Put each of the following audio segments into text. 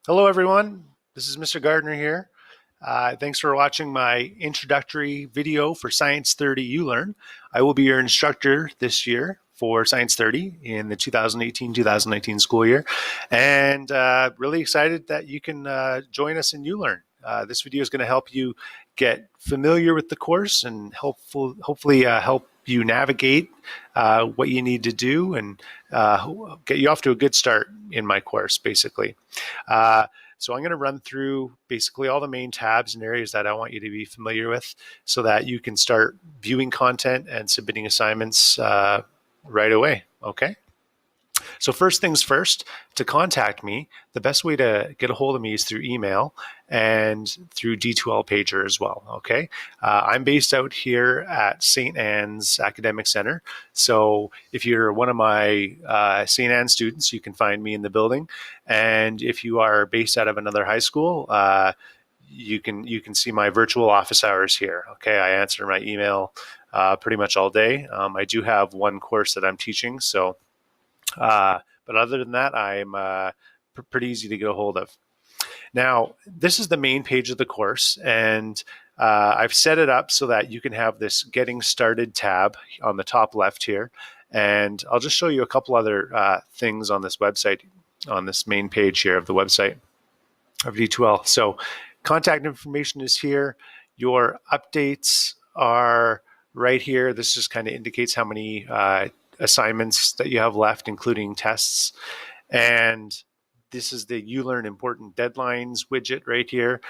Hello, everyone. This is Mr. Gardner here. Thanks for watching my introductory video for Science 30 ULearn. I will be your instructor this year for Science 30 in the 2018-2019 school year, and really excited that you can join us in ULearn. This video is going to help you get familiar with the course and hopefully help you navigate what you need to do and get you off to a good start in my course, basically. So I'm going to run through basically all the main tabs and areas that I want you to be familiar with so that you can start viewing content and submitting assignments right away, okay? So first things first, to contact me, the best way to get a hold of me is through email and through D2L Pager as well, okay? I'm based out here at St. Anne's Academic Center. So if you're one of my St. Anne's students, you can find me in the building. And if you are based out of another high school, you can see my virtual office hours here, okay? I answer my email pretty much all day. I do have one course that I'm teaching, so but other than that, I'm pretty easy to get a hold of. Now, this is the main page of the course, and I've set it up so that you can have this Getting Started tab on the top left here. And I'll just show you a couple other things on this website, on this main page here of the website of D2L. So contact information is here. Your updates are right here. This just kind of indicates how many assignments that you have left, including tests. And this is the ULearn Important Deadlines widget right here.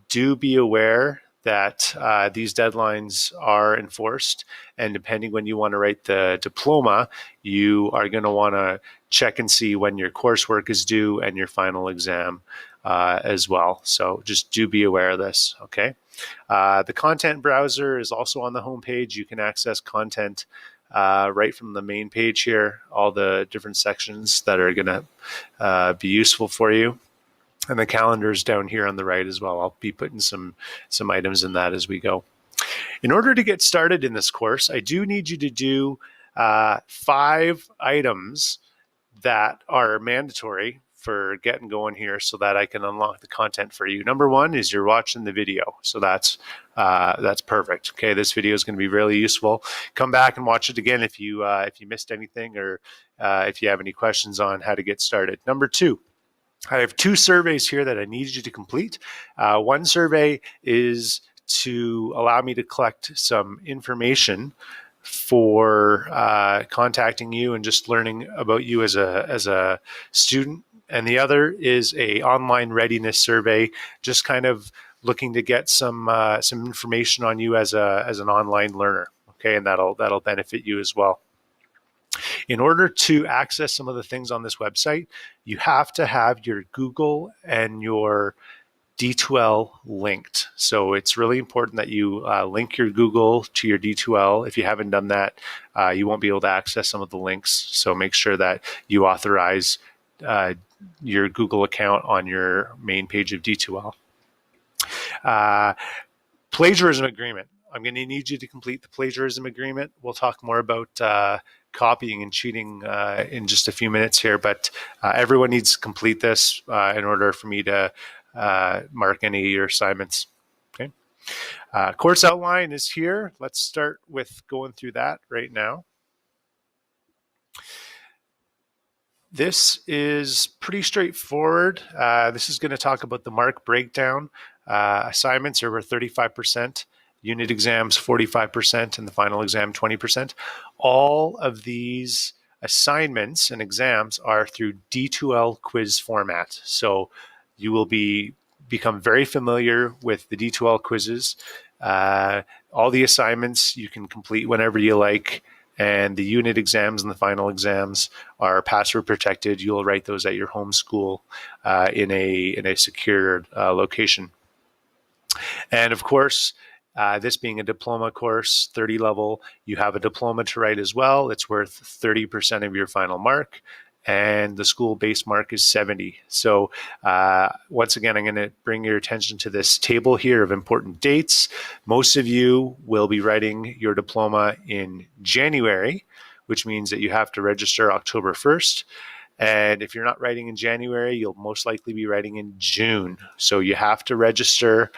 Do be aware that these deadlines are enforced, and depending when you want to write the diploma, you are going to want to check and see when your coursework is due and your final exam as well. So just do be aware of this, okay? The content browser is also on the home page. You can access content right from the main page here, all the different sections that are going to be useful for you. And the calendar is down here on the right as well. I'll be putting some items in that as we go. In order to get started in this course, I do need you to do 5 items that are mandatory for getting going here so that I can unlock the content for you. Number 1 is you're watching the video. So that's perfect. Okay, this video is going to be really useful. Come back and watch it again if you missed anything or if you have any questions on how to get started. Number 2, I have 2 surveys here that I need you to complete. One survey is to allow me to collect some information for contacting you and just learning about you as a student. And the other is a online readiness survey, just kind of looking to get some information on you as an online learner. Okay, and that'll benefit you as well. In order to access some of the things on this website, you have to have your Google and your D2L linked. So it's really important that you link your Google to your D2L. If you haven't done that, you won't be able to access some of the links. So make sure that you authorize your Google account on your main page of D2L. Plagiarism agreement. I'm going to need you to complete the plagiarism agreement. We'll talk more about copying and cheating in just a few minutes here, but everyone needs to complete this in order for me to mark any of your assignments. Okay. Course outline is here. Let's start with going through that right now. This is pretty straightforward. This is going to talk about the mark breakdown. Assignments are over 35%, unit exams 45%, and the final exam 20%. All of these assignments and exams are through D2L quiz format. So you will become very familiar with the D2L quizzes. All the assignments you can complete whenever you like. And the unit exams and the final exams are password protected. You'll write those at your home school in a secured location. And of course, this being a diploma course, 30 level, you have a diploma to write as well. It's worth 30% of your final mark. And the school base mark is 70. So once again, I'm going to bring your attention to this table here of important dates. Most of you will be writing your diploma in January, which means that you have to register October 1st. And if you're not writing in January, you'll most likely be writing in June. So you have to register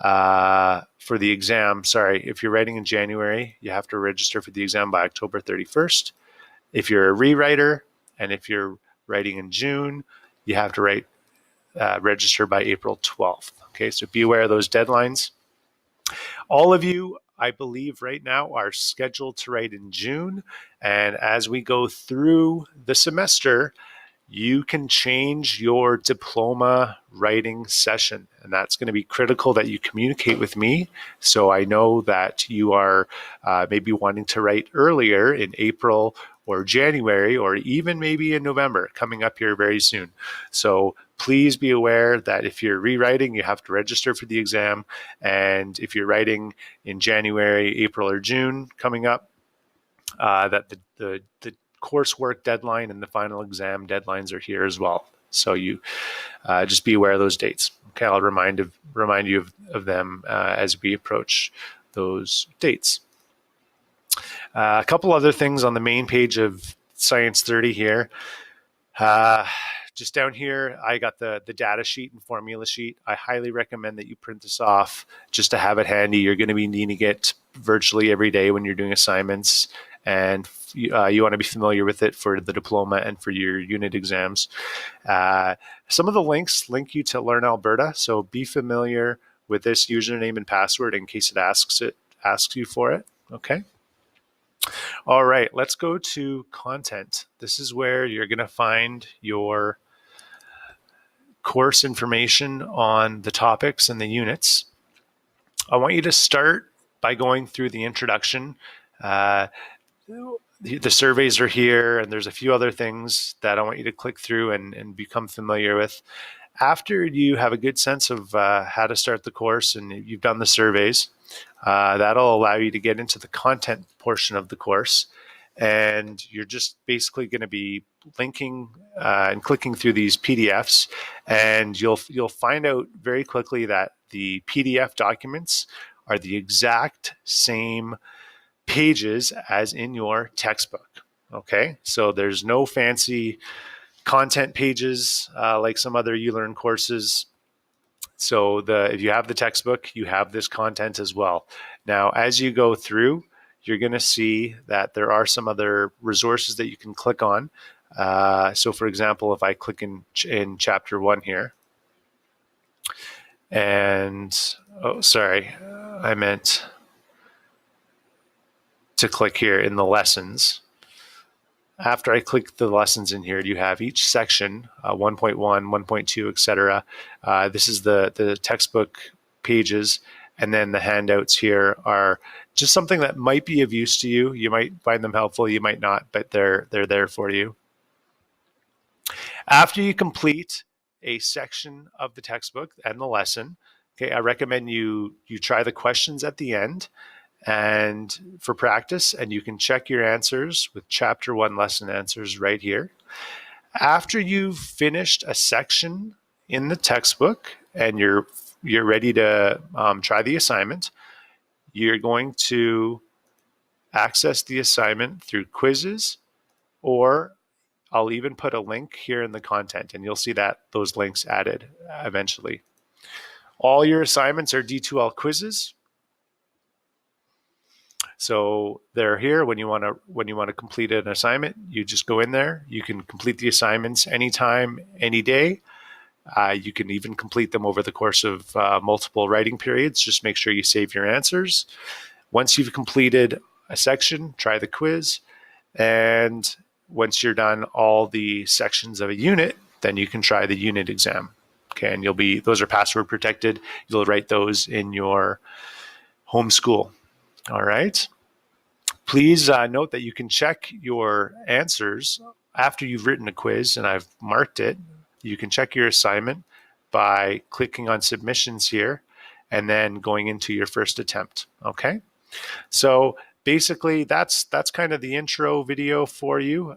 for the exam. Sorry, if you're writing in January, you have to register for the exam by October 31st. If you're a rewriter and if you're writing in June, you have to register by April 12th. Okay, so be aware of those deadlines. All of you, I believe right now, are scheduled to write in June. And as we go through the semester, you can change your diploma writing session. And that's going to be critical that you communicate with me. So I know that you are maybe wanting to write earlier in April or January, or even maybe in November, coming up here very soon. So please be aware that if you're rewriting, you have to register for the exam. And if you're writing in January, April, or June coming up, that the coursework deadline and the final exam deadlines are here as well. So you just be aware of those dates. Okay, I'll remind you of them as we approach those dates. A couple other things on the main page of Science 30 here. Just down here, I got the data sheet and formula sheet. I highly recommend that you print this off just to have it handy. You're going to be needing it virtually every day when you're doing assignments, and you want to be familiar with it for the diploma and for your unit exams. Some of the links link you to Learn Alberta, so be familiar with this username and password in case it asks you for it. Okay. All right, let's go to content. This is where you're going to find your course information on the topics and the units. I want you to start by going through the introduction. The surveys are here, and there's a few other things that I want you to click through and become familiar with. After you have a good sense of how to start the course and you've done the surveys, that'll allow you to get into the content portion of the course. And you're just basically going to be linking and clicking through these PDFs, and you'll find out very quickly that the PDF documents are the exact same pages as in your textbook. Okay, so there's no fancy content pages like some other ULearn courses. So if you have the textbook, you have this content as well. Now, as you go through, you're going to see that there are some other resources that you can click on. So for example, if I click in chapter 1 here, and, oh, sorry, I meant to click here in the lessons. After I click the lessons in here, you have each section, 1.1, 1.2, etc. This is the textbook pages, and then the handouts here are just something that might be of use to you. You might find them helpful, you might not, but they're there for you. After you complete a section of the textbook and the lesson, okay, I recommend you try the questions at the end and for practice, and you can check your answers with chapter 1 lesson answers right here. After you've finished a section in the textbook and you're ready to try the assignment, you're going to access the assignment through quizzes, or I'll even put a link here in the content, and you'll see that those links added eventually. All your assignments are D2L quizzes. So they're here when you want to complete an assignment. You just go in there. You can complete the assignments anytime, any day. You can even complete them over the course of multiple writing periods. Just make sure you save your answers. Once you've completed a section, try the quiz. And once you're done all the sections of a unit, then you can try the unit exam. Okay, and those are password protected. You'll write those in your home school. All right. Please note that you can check your answers after you've written a quiz and I've marked it. You can check your assignment by clicking on submissions here and then going into your first attempt. Okay. So basically that's kind of the intro video for you.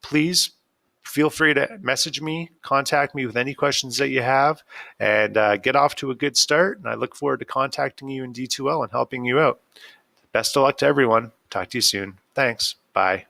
Please feel free to message me, contact me with any questions that you have, and get off to a good start. And I look forward to contacting you in D2L and helping you out. Best of luck to everyone. Talk to you soon. Thanks. Bye.